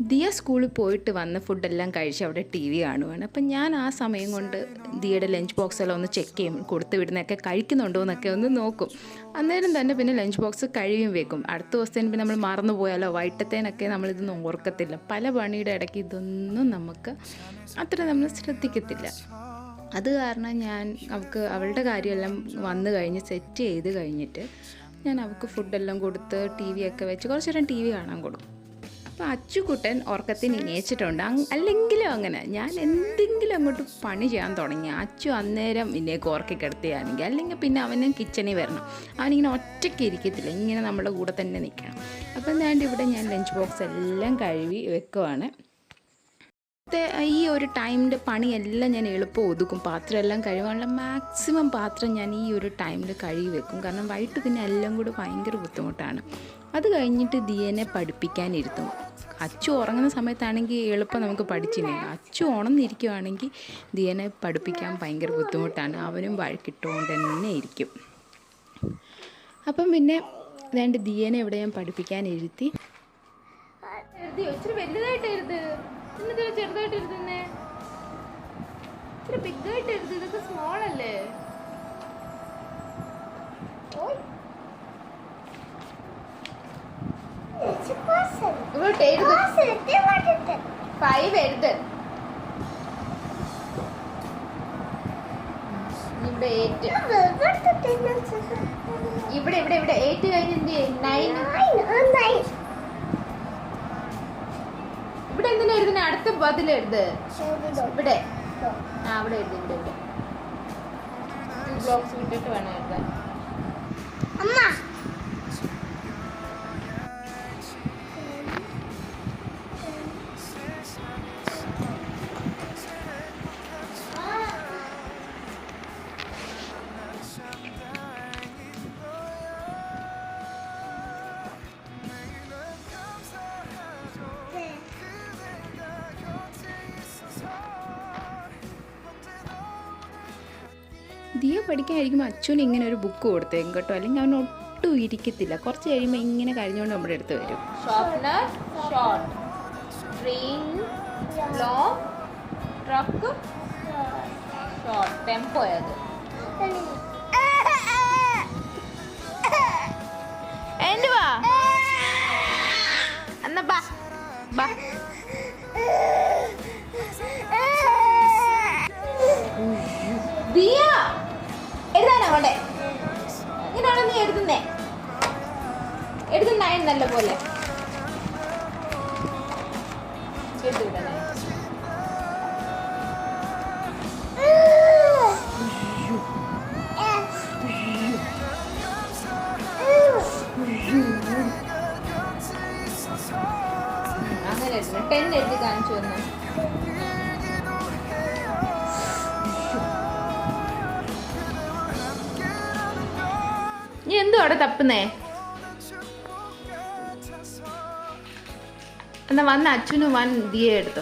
ദിയ സ്കൂളിൽ പോയിട്ട് വന്ന് ഫുഡെല്ലാം കഴിച്ച് അവിടെ ടി വി കാണുവാണ്. അപ്പം ഞാൻ ആ സമയം കൊണ്ട് ദിയയുടെ ലഞ്ച് ബോക്സെല്ലാം ഒന്ന് ചെക്ക് ചെയ്യും, കൊടുത്ത് വിടുന്നതൊക്കെ കഴിക്കുന്നുണ്ടോ എന്നൊക്കെ ഒന്ന് നോക്കും. അന്നേരം തന്നെ പിന്നെ ലഞ്ച് ബോക്സ് കഴുകിയും വെക്കും. അടുത്ത ദിവസത്തേന് പിന്നെ നമ്മൾ മറന്നു പോയാലോ വൈകിട്ടത്തേനൊക്കെ നമ്മളിതൊന്നും ഓർക്കത്തില്ല. പല പണിയുടെ ഇടയ്ക്ക് ഇതൊന്നും നമുക്ക് അത്ര നമ്മൾ ശ്രദ്ധിക്കത്തില്ല. അത് കാരണം ഞാൻ അവളുടെ കാര്യമെല്ലാം വന്നു കഴിഞ്ഞ് സെറ്റ് ചെയ്ത് കഴിഞ്ഞിട്ട് ഞാൻ അവൾക്ക് ഫുഡെല്ലാം കൊടുത്ത് ടി വി ഒക്കെ വെച്ച് കുറച്ച് നേരം ടി വി കാണാൻ കൊടുക്കും. അപ്പോൾ അച്ചുകുട്ടൻ ഉറക്കത്തിന് ഇണയിച്ചിട്ടുണ്ട്. അല്ലെങ്കിലും അങ്ങനെ ഞാൻ എന്തെങ്കിലും അങ്ങോട്ട് പണി ചെയ്യാൻ തുടങ്ങി അച്ചു അന്നേരം ഇന്നേക്ക് ഉറക്കി കിടത്തുകയാണെങ്കിൽ, അല്ലെങ്കിൽ പിന്നെ അവനും കിച്ചണിൽ വരണം. അവനിങ്ങനെ ഒറ്റയ്ക്ക് ഇരിക്കത്തില്ല, ഇങ്ങനെ നമ്മുടെ കൂടെ തന്നെ നിൽക്കണം. അപ്പം എന്താണ്ട് ഇവിടെ ഞാൻ ലഞ്ച് ബോക്സ് എല്ലാം കഴുകി വെക്കുവാണ്. ഈ ഒരു ടൈമിൻ്റെ പണിയെല്ലാം ഞാൻ എളുപ്പം ഒതുക്കും. പാത്രം എല്ലാം കഴുകാനുള്ള മാക്സിമം പാത്രം ഞാൻ ഈ ഒരു ടൈമിൽ കഴുകി വെക്കും. കാരണം വൈകിട്ട് പിന്നെ എല്ലാം കൂടി ഭയങ്കര ബുദ്ധിമുട്ടാണ്. അത് കഴിഞ്ഞിട്ട് ദിയനെ പഠിപ്പിക്കാനിരുത്തും. അച്ചു ഉറങ്ങുന്ന സമയത്താണെങ്കിൽ എളുപ്പം നമുക്ക് പഠിച്ചില്ല. അച്ചു ഉണർന്നിരിക്കുവാണെങ്കിൽ ദിയനെ പഠിപ്പിക്കാൻ ഭയങ്കര ബുദ്ധിമുട്ടാണ്. അവനും വഴക്കിട്ടുകൊണ്ട് തന്നെ ഇരിക്കും. അപ്പം പിന്നെ വേണ്ട ദിയനെ ഇവിടെ ഞാൻ പഠിപ്പിക്കാനിരുത്തി. ഇച്ചിരി വലുതായിട്ട് എഴുത്, ചെറുതായിട്ട് എഴുതുന്നേ, ഇച്ചിരി ബിഗായിട്ട് എഴുത്. ഇതൊക്കെ സ്മോൾ അല്ലേ? ഇവിടെ എഴുത് 5 എഴുത്. ഇവിടെ 8, ഇവിടെ ഇവിടെ ഇവിടെ 8 കഴിഞ്ഞ് എന്ത് ചെയ്യും? 9. ഇവിടെ എന്തിനാ എഴുതുന്നത്? അടുത്ത പതിലെഴുത്. ഇവിടെ അവിടെ എഴുതി. ഇവിടെ 2 ബ്ലോക്സ് വിട്ടിട്ട് വേണം എഴുതാൻ. ദിയ പഠിക്കാനായിരിക്കും അച്ഛന് ഇങ്ങനെ ഒരു ബുക്ക് കൊടുത്തേക്കും കേട്ടോ, അല്ലെങ്കിൽ അവൻ ഒട്ടും ഇരിക്കത്തില്ല. കുറച്ച് കഴിയുമ്പോൾ ഇങ്ങനെ കഴിഞ്ഞുകൊണ്ട് നമ്മുടെ അടുത്ത് വരും. Shortener, short, train, long, truck, short, tempo. അത് എന്തുവാ എന്നാ ബാ ബാ. ദിയ എഴുതാനാ വേണ്ടേ? ഇങ്ങനെയാണോ നീ എഴുതുന്നേ? എഴുതുന്ന നല്ല പോലെ എഴുതിവിടണേ. അങ്ങനെ എഴുതണം. 10 എഴുതി കാണിച്ചു വന്നു. നീ എന്തോ അവിടെ തപ്പുന്നേ? എന്നാ വന്ന അച്ഛന് 1 ദിയ എടുത്തു.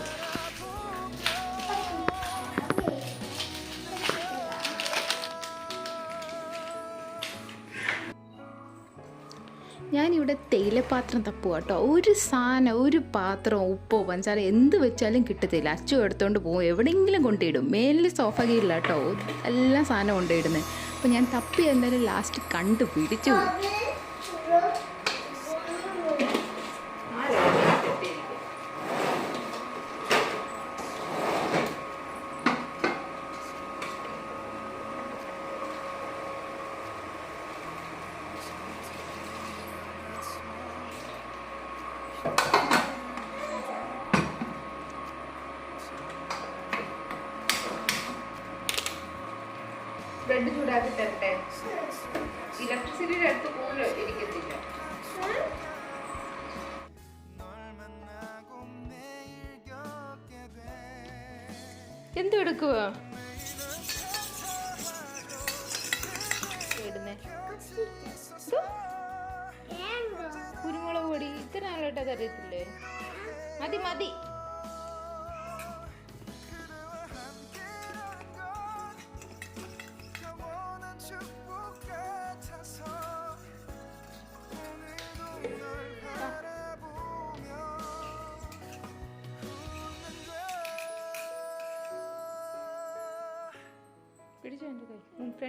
ഞാനിവിടെ തേയിലപ്പാത്രം തപ്പുക കേട്ടോ. ഒരു സാധനം, ഒരു പാത്രം, ഉപ്പോ പഞ്ചാര എന്ത് വെച്ചാലും കിട്ടത്തില്ല. അച്ചു എടുത്തോണ്ട് പോകും, എവിടെയെങ്കിലും കൊണ്ടിടും. മേലിൽ സോഫ കീഴില്ല കേട്ടോ, എല്ലാ സാധനം കൊണ്ടിടുന്നത്. അപ്പോൾ ഞാൻ തപ്പി എന്തായാലും ലാസ്റ്റ് കണ്ടുപിടിച്ചു. ബ്രെഡ് ചൂടാക്കി തരട്ടെ? ഇലക്ട്രിസിറ്റിയുടെ അടുത്ത് പോലും ഇരിക്കത്തില്ല. എന്തെടുക്കുക? കുരുമുളക് പൊടി ഇത്ര നാളായിട്ട് അറിയത്തില്ലേ? മതി മതി.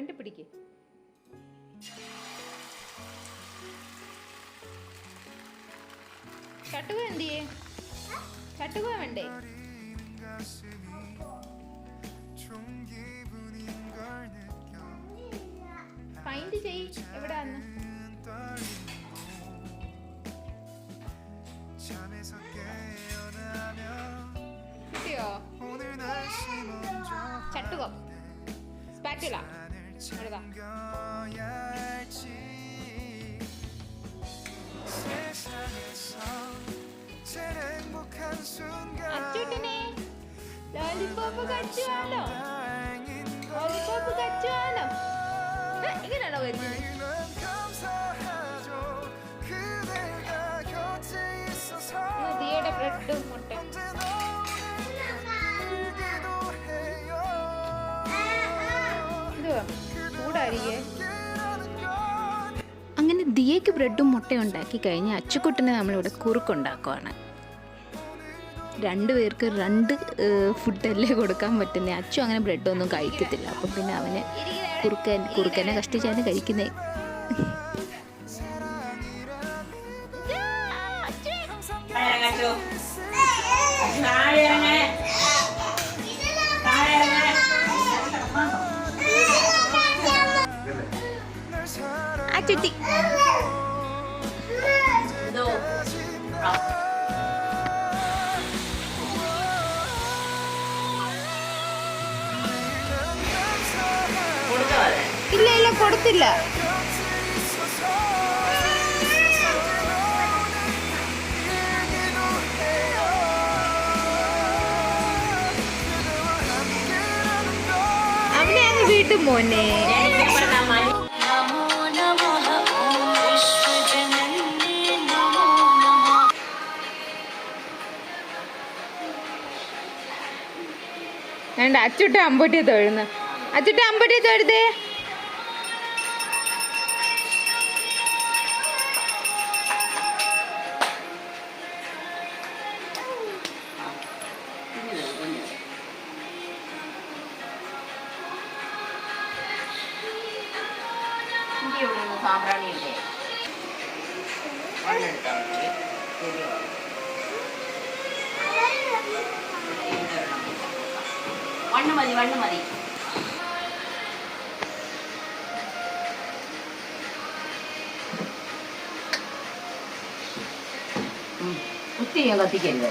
ഫ്രണ്ട് പിടിക്ക്. ചട്ടുക എന്തിയേ? ചട്ടുക വേണ്ടേ? ഫൈൻഡ് ചെയ് എവിടാന്ന്. കിട്ടിയോ? ചട്ടുക സ്പാറ്റുല അച്ചൂട്ടനെ ലോലിപോപ്പ് കച്ചുവാലോ. ലോലിപോപ്പ് കച്ചുവാലോ. ഇങ്ങനെയാണോ വരുന്നത്? ദിയയുടെ ബ്രെഡും മുട്ട. ചൂടായിരിക്കേ. അങ്ങനെ ദിയയ്ക്ക് ബ്രെഡും മുട്ടയും ഉണ്ടാക്കി കഴിഞ്ഞ് അച്ചുക്കുട്ടനെ നമ്മളിവിടെ കുറുക്കുണ്ടാക്കുവാണ്. രണ്ടുപേർക്ക് രണ്ട് ഫുഡല്ലേ കൊടുക്കാൻ പറ്റുന്നത്. അച്ചു അങ്ങനെ ബ്രെഡൊന്നും കഴിക്കത്തില്ല. അപ്പം പിന്നെ അവന് കുറുക്കനെ കഷ്ടിച്ചാണ് കഴിക്കുന്നേ. അച്ചുട്ടി ഇല്ല ഇല്ല കൊടുത്തില്ല. അവനെ അങ്ങ് വീട്ടും മോനെ. വേണ്ട അച്ചുട്ട അമ്പൂട്ടിയെ തൊഴുന്നു. അച്ചുട്ട അമ്പൂട്ടിയെ തൊഴുതേ. വണ്ണ് മതി. കുത്തി കത്തിക്കരുത്.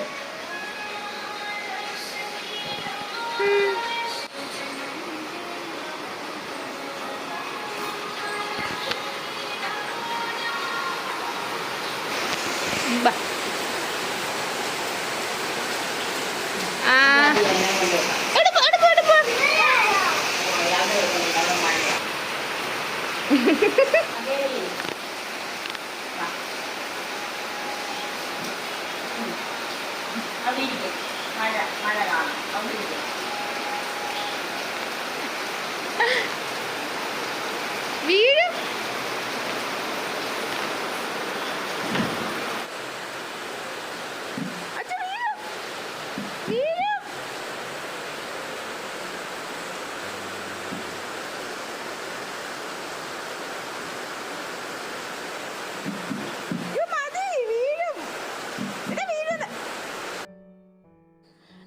വീഴും.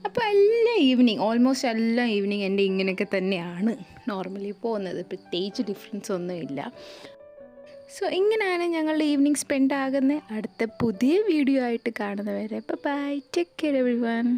അപ്പോൾ ഓൾമോസ്റ്റ് എല്ലാ ഈവനിങ് എൻ്റെ ഇങ്ങനെയൊക്കെ തന്നെയാണ് നോർമലി പോകുന്നത്. പ്രത്യേകിച്ച് ഡിഫറൻസ് ഒന്നുമില്ല. സോ ഇങ്ങനെയാണ് ഞങ്ങളുടെ ഈവനിങ് സ്പെൻഡ് ആകുന്നത്. അടുത്ത പുതിയ വീഡിയോ ആയിട്ട് കാണുന്നവരെ ബൈ. Take care everyone.